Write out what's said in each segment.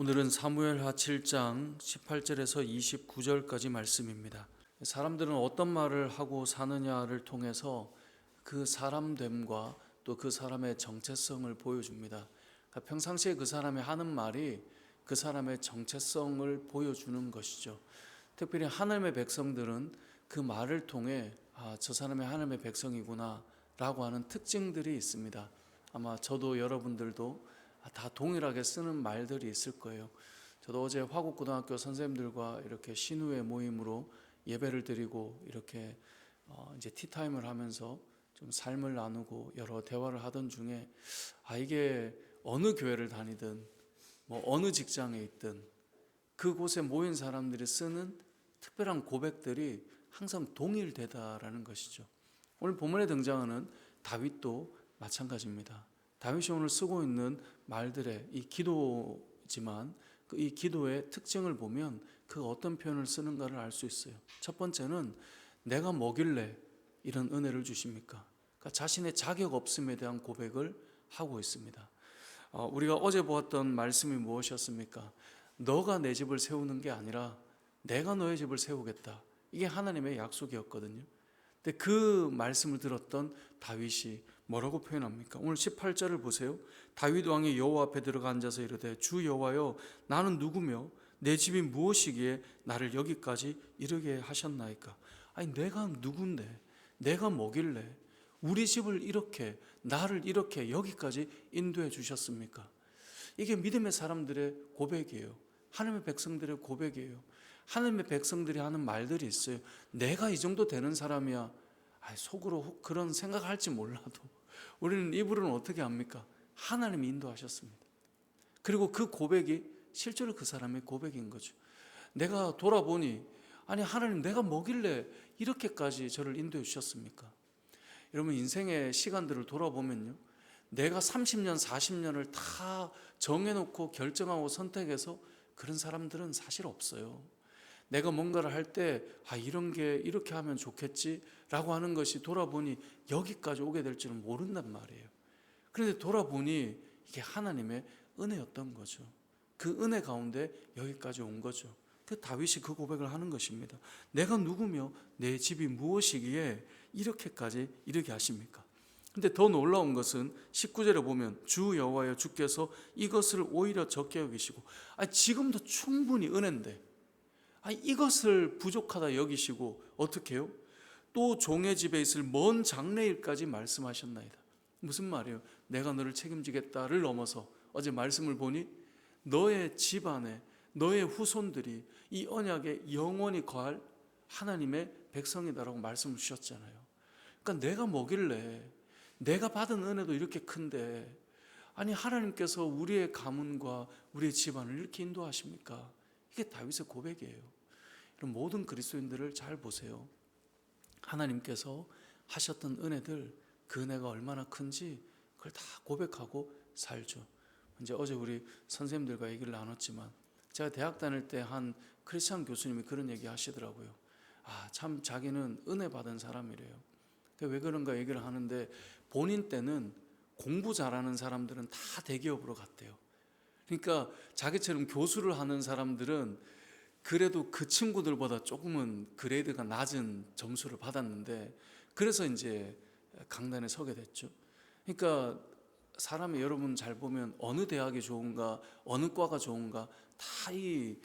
오늘은 사무엘하 7장 18절에서 29절까지 말씀입니다. 사람들은 어떤 말을 하고 사느냐를 통해서 그 사람됨과 또 그 사람의 정체성을 보여줍니다. 그러니까 평상시에 그 사람이 하는 말이 그 사람의 정체성을 보여주는 것이죠. 특별히 하나님의 백성들은 그 말을 통해 저 사람이 하나님의 백성이구나 라고 하는 특징들이 있습니다. 아마 저도 여러분들도 다 동일하게 쓰는 말들이 있을 거예요. 저도 어제 화곡고등학교 선생님들과 이렇게 신우회 모임으로 예배를 드리고 이렇게 이제 티타임을 하면서 좀 삶을 나누고 여러 대화를 하던 중에 이게 어느 교회를 다니든 뭐 어느 직장에 있든 그곳에 모인 사람들이 쓰는 특별한 고백들이 항상 동일되다라는 것이죠. 오늘 본문에 등장하는 다윗도 마찬가지입니다. 다윗이 오늘 쓰고 있는 말들의 이 기도지만 이 기도의 특징을 보면 그 어떤 표현을 쓰는가를 알 수 있어요. 첫 번째는 내가 뭐길래 이런 은혜를 주십니까? 그러니까 자신의 자격 없음에 대한 고백을 하고 있습니다. 우리가 어제 보았던 말씀이 무엇이었습니까? 너가 내 집을 세우는 게 아니라 내가 너의 집을 세우겠다. 이게 하나님의 약속이었거든요. 근데 그 말씀을 들었던 다윗이 뭐라고 표현합니까? 오늘 18절을 보세요. 다윗 왕이 여호와 앞에 들어가 앉아서 이르되 주 여호와여 나는 누구며 내 집이 무엇이기에 나를 여기까지 이르게 하셨나이까? 아니 내가 누군데 내가 뭐길래 우리 집을 이렇게 나를 이렇게 여기까지 인도해 주셨습니까? 이게 믿음의 사람들의 고백이에요. 하나님의 백성들의 고백이에요. 하나님의 백성들이 하는 말들이 있어요. 내가 이 정도 되는 사람이야. 속으로 그런 생각할지 몰라도 우리는 입으로는 어떻게 합니까? 하나님이 인도하셨습니다. 그리고 그 고백이 실제로 그 사람의 고백인 거죠. 내가 돌아보니 하나님 내가 뭐길래 이렇게까지 저를 인도해 주셨습니까? 여러분 인생의 시간들을 돌아보면요, 내가 30년 40년을 다 정해놓고 결정하고 선택해서 그런 사람들은 사실 없어요. 내가 뭔가를 할 때 이런 게 이렇게 하면 좋겠지 라고 하는 것이 돌아보니 여기까지 오게 될 줄은 모른단 말이에요. 그런데 돌아보니 이게 하나님의 은혜였던 거죠. 그 은혜 가운데 여기까지 온 거죠. 그 다윗이 그 고백을 하는 것입니다. 내가 누구며 내 집이 무엇이기에 이렇게까지 이르게 하십니까? 근데 더 놀라운 것은 19절에 보면 주 여호와여 주께서 이것을 오히려 적게 여기시고 지금도 충분히 은혜인데 이것을 부족하다 여기시고 어떻게 해요? 또 종의 집에 있을 먼 장래일까지 말씀하셨나이다. 무슨 말이에요? 내가 너를 책임지겠다를 넘어서 어제 말씀을 보니 너의 집안에 너의 후손들이 이 언약에 영원히 거할 하나님의 백성이다라고 말씀을 주셨잖아요. 그러니까 내가 뭐길래 내가 받은 은혜도 이렇게 큰데 하나님께서 우리의 가문과 우리의 집안을 이렇게 인도하십니까? 이게 다윗의 고백이에요. 모든 그리스도인들을 잘 보세요. 하나님께서 하셨던 은혜들, 그 은혜가 얼마나 큰지 그걸 다 고백하고 살죠. 이제 어제 우리 선생님들과 얘기를 나눴지만 제가 대학 다닐 때 한 크리스찬 교수님이 그런 얘기 하시더라고요. 참 자기는 은혜 받은 사람이래요. 왜 그런가 얘기를 하는데 본인 때는 공부 잘하는 사람들은 다 대기업으로 갔대요. 그러니까 자기처럼 교수를 하는 사람들은 그래도 그 친구들보다 조금은 그레이드가 낮은 점수를 받았는데 그래서 이제 강단에 서게 됐죠. 그러니까 사람이 여러분 잘 보면 어느 대학이 좋은가 어느 과가 좋은가 다 이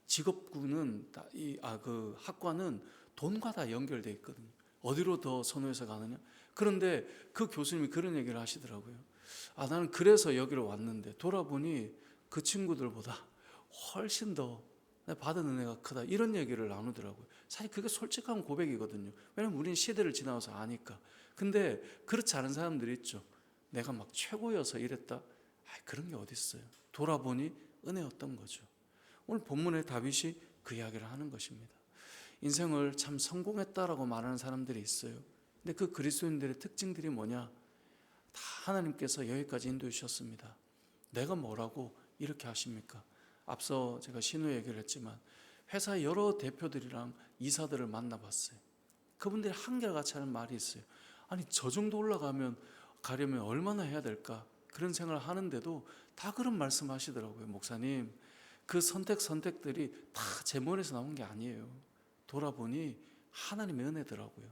직업군은 그 학과는 돈과 다 연결되어 있거든요. 어디로 더 선호해서 가느냐. 그런데 그 교수님이 그런 얘기를 하시더라고요. 나는 그래서 여기로 왔는데 돌아보니 그 친구들보다 훨씬 더 받은 은혜가 크다 이런 얘기를 나누더라고요. 사실 그게 솔직한 고백이거든요. 왜냐하면 우리는 시대를 지나서 아니까. 근데 그렇지 않은 사람들이 있죠. 내가 막 최고여서 이랬다. 그런 게 어디 있어요. 돌아보니 은혜였던 거죠. 오늘 본문에 다윗이 그 이야기를 하는 것입니다. 인생을 참 성공했다라고 말하는 사람들이 있어요. 근데 그 그리스도인들의 특징들이 뭐냐? 다 하나님께서 여기까지 인도해 주셨습니다. 내가 뭐라고 이렇게 하십니까? 앞서 제가 신우 얘기를 했지만 회사 여러 대표들이랑 이사들을 만나봤어요. 그분들이 한결같이 하는 말이 있어요. 저 정도 올라가면 가려면 얼마나 해야 될까? 그런 생각을 하는데도 다 그런 말씀 하시더라고요. 목사님, 그 선택들이 다 제 머리에서 나온 게 아니에요. 돌아보니 하나님의 은혜더라고요.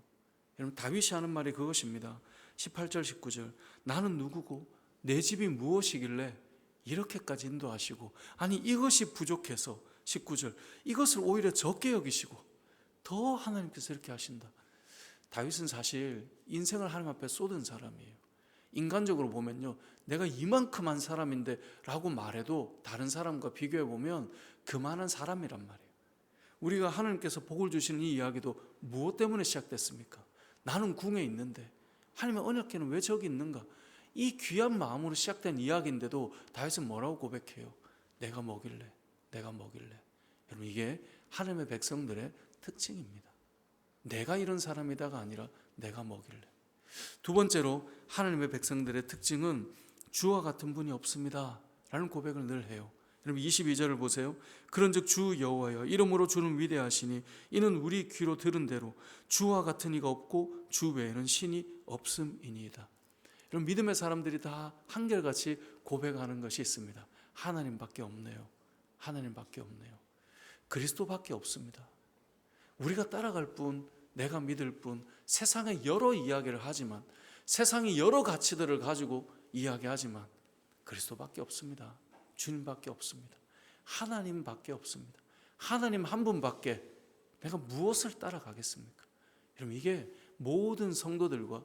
여러분, 다윗이 하는 말이 그것입니다. 18절 19절, 나는 누구고 내 집이 무엇이길래 이렇게까지 인도하시고, 아니 이것이 부족해서 19절, 이것을 오히려 적게 여기시고 더 하나님께서 이렇게 하신다. 다윗은 사실 인생을 하나님 앞에 쏟은 사람이에요. 인간적으로 보면요, 내가 이만큼 한 사람인데 라고 말해도 다른 사람과 비교해 보면 그만한 사람이란 말이에요. 우리가 하나님께서 복을 주시는 이 이야기도 무엇 때문에 시작됐습니까? 나는 궁에 있는데 하나님의 언약궤는 왜 저기 있는가? 이 귀한 마음으로 시작된 이야기인데도 다윗은 뭐라고 고백해요? 내가 먹일래, 내가 먹일래. 여러분, 이게 하나님의 백성들의 특징입니다. 내가 이런 사람이다가 아니라 내가 먹일래. 두 번째로 하나님의 백성들의 특징은 주와 같은 분이 없습니다 라는 고백을 늘 해요. 여러분, 22절을 보세요. 그런즉 주 여호와여, 이름으로 주는 위대하시니 이는 우리 귀로 들은 대로 주와 같은 이가 없고 주 외에는 신이 없음이니이다. 여러분, 믿음의 사람들이 다 한결같이 고백하는 것이 있습니다. 하나님밖에 없네요. 하나님밖에 없네요. 그리스도밖에 없습니다. 우리가 따라갈 뿐, 내가 믿을 뿐, 세상에 여러 이야기를 하지만, 세상이 여러 가치들을 가지고 이야기하지만 그리스도밖에 없습니다. 주님밖에 없습니다. 하나님밖에 없습니다. 하나님 한 분밖에 내가 무엇을 따라가겠습니까? 여러분, 이게 모든 성도들과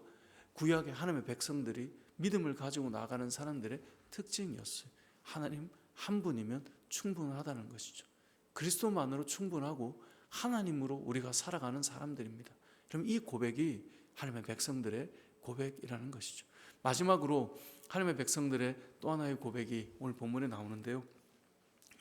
구약의 하나님의 백성들이 믿음을 가지고 나가는 사람들의 특징이었어요. 하나님 한 분이면 충분하다는 것이죠. 그리스도만으로 충분하고 하나님으로 우리가 살아가는 사람들입니다. 그럼 이 고백이 하나님의 백성들의 고백이라는 것이죠. 마지막으로 하나님의 백성들의 또 하나의 고백이 오늘 본문에 나오는데요.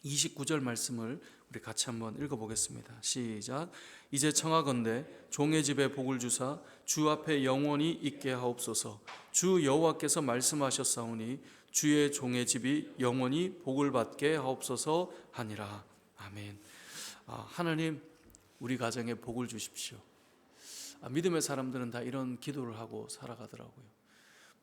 29절 말씀을 우리 같이 한번 읽어보겠습니다. 시작. 이제 청하건대 종의 집에 복을 주사 주 앞에 영원히 있게 하옵소서. 주 여호와께서 말씀하셨사오니 주의 종의 집이 영원히 복을 받게 하옵소서 하니라. 아멘. 하나님, 우리 가정에 복을 주십시오. 믿음의 사람들은 다 이런 기도를 하고 살아가더라고요.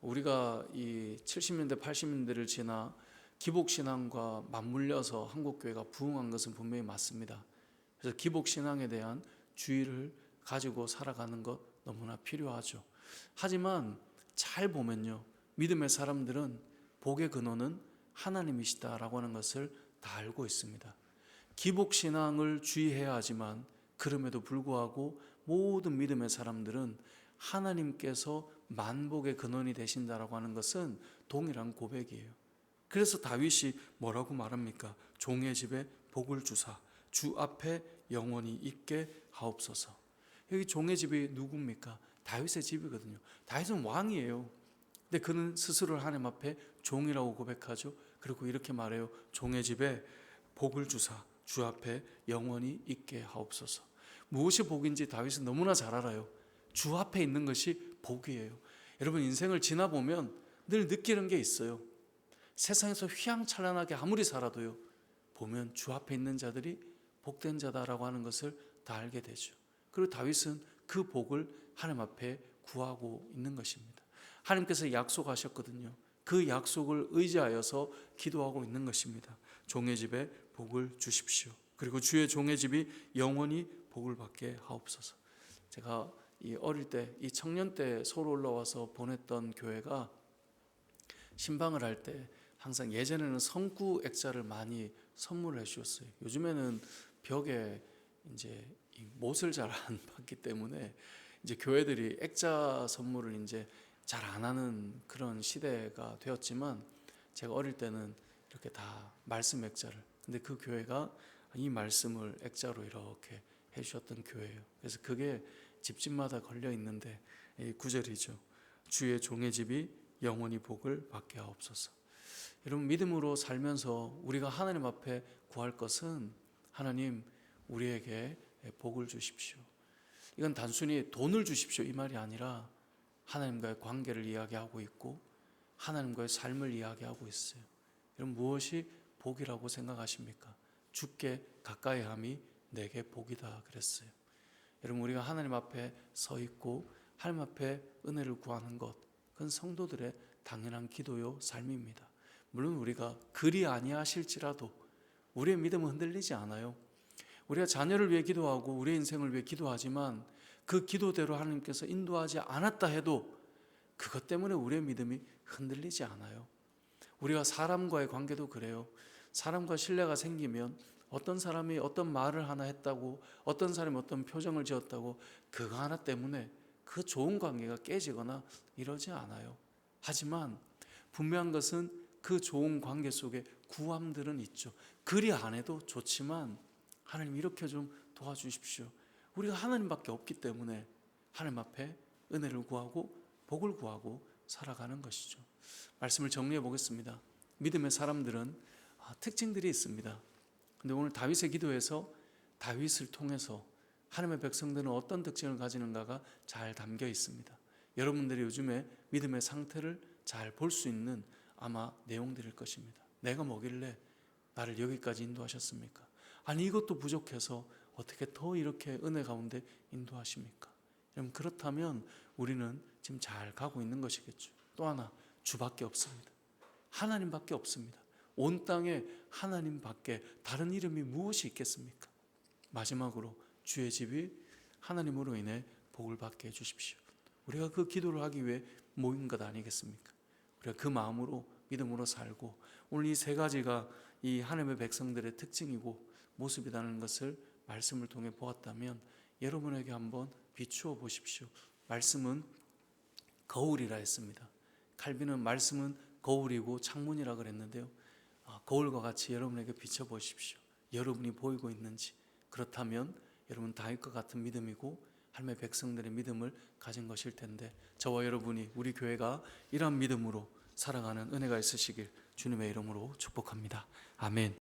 우리가 이 70년대 80년대를 지나 기복신앙과 맞물려서 한국교회가 부흥한 것은 분명히 맞습니다. 그래서 기복신앙에 대한 주의를 가지고 살아가는 것 너무나 필요하죠. 하지만 잘 보면요, 믿음의 사람들은 복의 근원은 하나님이시다라고 하는 것을 다 알고 있습니다. 기복신앙을 주의해야 하지만 그럼에도 불구하고 모든 믿음의 사람들은 하나님께서 만복의 근원이 되신다라고 하는 것은 동일한 고백이에요. 그래서 다윗이 뭐라고 말합니까? 종의 집에 복을 주사 주 앞에 영원히 있게 하옵소서. 여기 종의 집이 누굽니까? 다윗의 집이거든요. 다윗은 왕이에요. 근데 그는 스스로를 하나님 앞에 종이라고 고백하죠. 그리고 이렇게 말해요. 종의 집에 복을 주사 주 앞에 영원히 있게 하옵소서. 무엇이 복인지 다윗은 너무나 잘 알아요. 주 앞에 있는 것이 복이에요. 여러분, 인생을 지나보면 늘 느끼는 게 있어요. 세상에서 휘황찬란하게 아무리 살아도요, 보면 주 앞에 있는 자들이 복된 자다라고 하는 것을 다 알게 되죠. 그리고 다윗은 그 복을 하나님 앞에 구하고 있는 것입니다. 하나님께서 약속하셨거든요. 그 약속을 의지하여서 기도하고 있는 것입니다. 종의 집에 복을 주십시오. 그리고 주의 종의 집이 영원히 복을 받게 하옵소서. 제가 어릴 때, 이 청년 때 서울 올라와서 보냈던 교회가 신방을 할 때 항상 예전에는 성구 액자를 많이 선물을 해주셨어요. 요즘에는 벽에 이제 못을 잘 안 받기 때문에 이제 교회들이 액자 선물을 이제 잘 안 하는 그런 시대가 되었지만, 제가 어릴 때는 이렇게 다 말씀 액자를, 근데 그 교회가 이 말씀을 액자로 이렇게 해주셨던 교회예요. 그래서 그게 집집마다 걸려 있는데 이 구절이죠. 주의 종의 집이 영원히 복을 받게 하옵소서. 여러분, 믿음으로 살면서 우리가 하나님 앞에 구할 것은 하나님 우리에게 복을 주십시오. 이건 단순히 돈을 주십시오 이 말이 아니라 하나님과의 관계를 이야기하고 있고 하나님과의 삶을 이야기하고 있어요. 여러분, 무엇이 복이라고 생각하십니까? 주께 가까이함이 내게 복이다 그랬어요. 여러분, 우리가 하나님 앞에 서 있고 하나님 앞에 은혜를 구하는 것, 그건 성도들의 당연한 기도요 삶입니다. 물론 우리가 그리 아니하실지라도 우리의 믿음은 흔들리지 않아요. 우리가 자녀를 위해 기도하고 우리의 인생을 위해 기도하지만 그 기도대로 하나님께서 인도하지 않았다 해도 그것 때문에 우리의 믿음이 흔들리지 않아요. 우리가 사람과의 관계도 그래요. 사람과 신뢰가 생기면 어떤 사람이 어떤 말을 하나 했다고, 어떤 사람이 어떤 표정을 지었다고 그거 하나 때문에 그 좋은 관계가 깨지거나 이러지 않아요. 하지만 분명한 것은 그 좋은 관계 속에 구함들은 있죠. 그리 안 해도 좋지만 하나님 이렇게 좀 도와주십시오. 우리가 하나님밖에 없기 때문에 하나님 앞에 은혜를 구하고 복을 구하고 살아가는 것이죠. 말씀을 정리해 보겠습니다. 믿음의 사람들은 특징들이 있습니다. 근데 오늘 다윗의 기도에서 다윗을 통해서 하나님의 백성들은 어떤 특징을 가지는가가 잘 담겨 있습니다. 여러분들이 요즘에 믿음의 상태를 잘 볼 수 있는 아마 내용들일 것입니다. 내가 뭐길래 나를 여기까지 인도하셨습니까? 아니 이것도 부족해서 어떻게 더 이렇게 은혜 가운데 인도하십니까? 여러분 그렇다면 우리는 지금 잘 가고 있는 것이겠죠. 또 하나 주밖에 없습니다. 하나님밖에 없습니다. 온 땅에 하나님밖에 다른 이름이 무엇이 있겠습니까? 마지막으로 주의 집이 하나님으로 인해 복을 받게 해주십시오. 우리가 그 기도를 하기 위해 모인 것 아니겠습니까? 우리가 그 마음으로 믿음으로 살고 오늘 이 세 가지가 이 하나님의 백성들의 특징이고 모습이라는 것을 말씀을 통해 보았다면 여러분에게 한번 비추어 보십시오. 말씀은 거울이라 했습니다. 칼빈은 말씀은 거울이고 창문이라 그랬는데요. 거울과 같이 여러분에게 비춰보십시오. 여러분이 보이고 있는지. 그렇다면 여러분 다윗과 같은 믿음이고 하나님의 백성들의 믿음을 가진 것일 텐데 저와 여러분이 우리 교회가 이러한 믿음으로 살아가는 은혜가 있으시길 주님의 이름으로 축복합니다. 아멘.